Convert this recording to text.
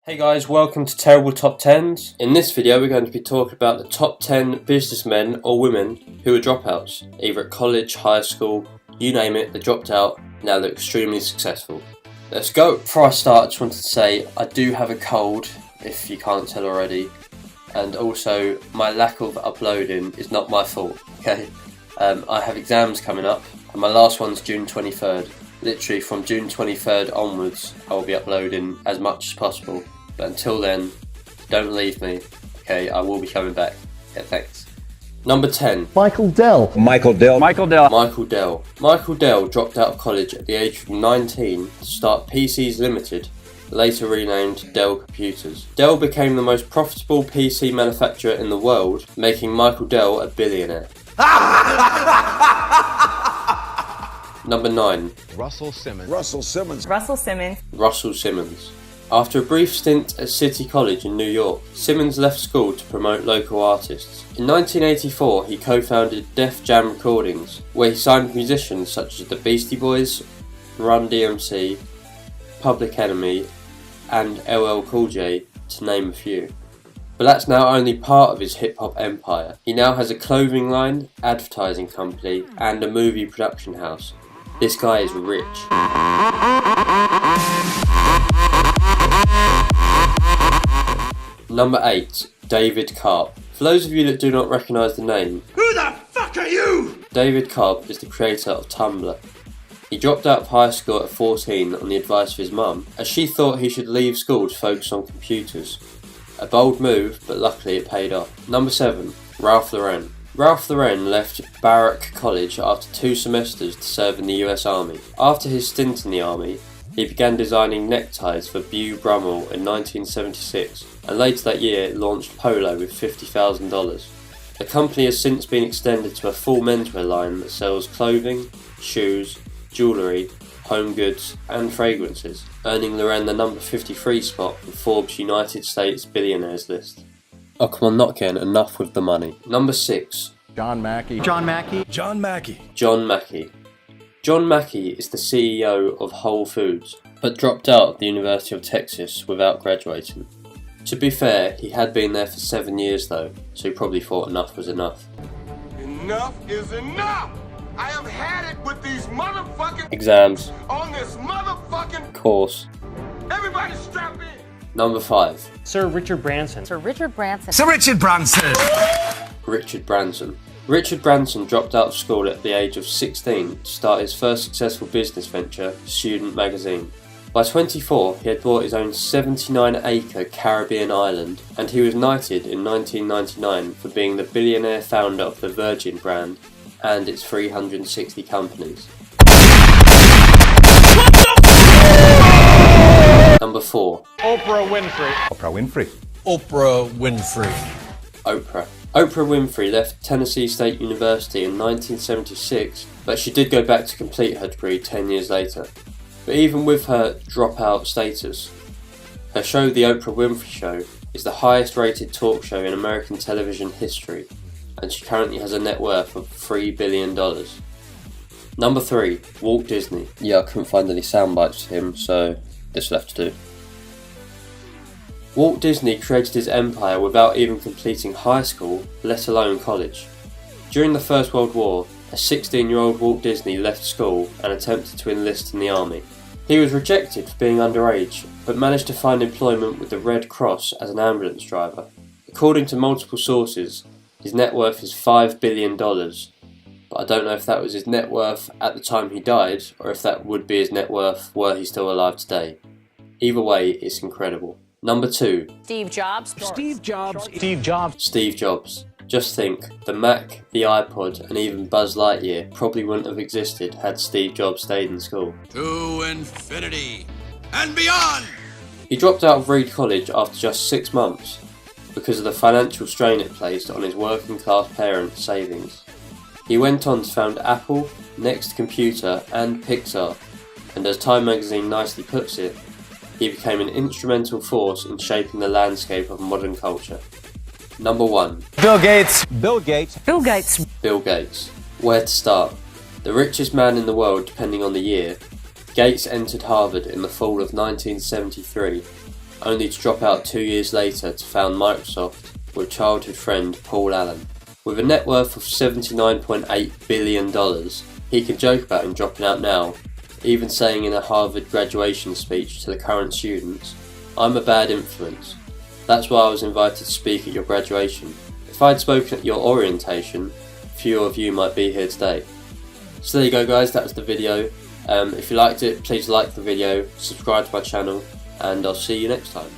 Hey guys, welcome to Terrible Top 10s. In this video we're going to be talking about the top 10 businessmen or women who are dropouts, either at college, high school, you name it, they dropped out, now they're extremely successful. Let's go! Before I start, I just wanted to say I do have a cold, if you can't tell already, and also my lack of uploading is not my fault, okay? I have exams coming up, and my last one's June 23rd. Literally from June 23rd onwards, I will be uploading as much as possible. But until then, don't leave me, okay? I will be coming back. Okay, thanks. Number 10. Michael Dell. Michael Dell dropped out of college at the age of 19 to start PCs Limited, later renamed Dell Computers. Dell became the most profitable PC manufacturer in the world, making Michael Dell a billionaire. Number 9. Russell Simmons. After a brief stint at City College in New York, Simmons left school to promote local artists. In 1984, he co-founded Def Jam Recordings, where he signed musicians such as the Beastie Boys, Run DMC, Public Enemy, and LL Cool J, to name a few. But that's now only part of his hip-hop empire. He now has a clothing line, advertising company, and a movie production house. This guy is rich. Number 8. David Karp. For those of you that do not recognise the name, Who the fuck are you? David Karp is the creator of Tumblr. He dropped out of high school at 14 on the advice of his mum, as she thought he should leave school to focus on computers. A bold move, but luckily it paid off. Number 7. Ralph Lauren. Ralph Lauren left Barrack College after 2 semesters to serve in the US Army. After his stint in the Army, he began designing neckties for Beau Brummel in 1976, and later that year launched Polo with $50,000. The company has since been extended to a full menswear line that sells clothing, shoes, jewellery, home goods and fragrances, earning Lauren the number 53 spot on Forbes' United States Billionaires list. Oh come on, not getting enough with the money. Number 6. John Mackey. John Mackey. John Mackey is the CEO of Whole Foods, but dropped out of the University of Texas without graduating. To be fair, he had been there for 7 years though, so he probably thought enough was enough. Enough is enough! I have had it with these motherfucking Exams. on this motherfucking Course. everybody strap in! Number 5. Sir Richard Branson. Richard Branson. Richard Branson dropped out of school at the age of 16 to start his first successful business venture, Student Magazine. By 24, he had bought his own 79-acre Caribbean island, and he was knighted in 1999 for being the billionaire founder of the Virgin brand and its 360 companies. Number 4. Oprah Winfrey. Oprah Winfrey left Tennessee State University in 1976, but she did go back to complete her degree 10 years later. But even with her dropout status, her show The Oprah Winfrey Show is the highest rated talk show in American television history, and she currently has a net worth of $3 billion. Number 3. Walt Disney. Yeah, I couldn't find any sound bites for him, so this will have to do. Walt Disney created his empire without even completing high school, let alone college. During the First World War, a 16-year-old Walt Disney left school and attempted to enlist in the army. He was rejected for being underage, but managed to find employment with the Red Cross as an ambulance driver. According to multiple sources, his net worth is $5 billion, but I don't know if that was his net worth at the time he died, or if that would be his net worth were he still alive today. Either way, it's incredible. Number 2. Steve Jobs. Just think, the Mac, the iPod, and even Buzz Lightyear probably wouldn't have existed had Steve Jobs stayed in school. To infinity and beyond! He dropped out of Reed College after just 6 months because of the financial strain it placed on his working class parents' savings. He went on to found Apple, Next Computer, and Pixar, and as Time magazine nicely puts it, he became an instrumental force in shaping the landscape of modern culture. Number 1. Bill Gates. Where to start? The richest man in the world depending on the year, Gates entered Harvard in the fall of 1973. only to drop out 2 years later to found Microsoft with childhood friend Paul Allen. With a net worth of $79.8 billion, he can joke about him dropping out now, even saying in a Harvard graduation speech to the current students, "I'm a bad influence. That's why I was invited to speak at your graduation. If I'd spoken at your orientation, few of you might be here today." So there you go guys, that was the video. If you liked it, please like the video, subscribe to my channel, and I'll see you next time.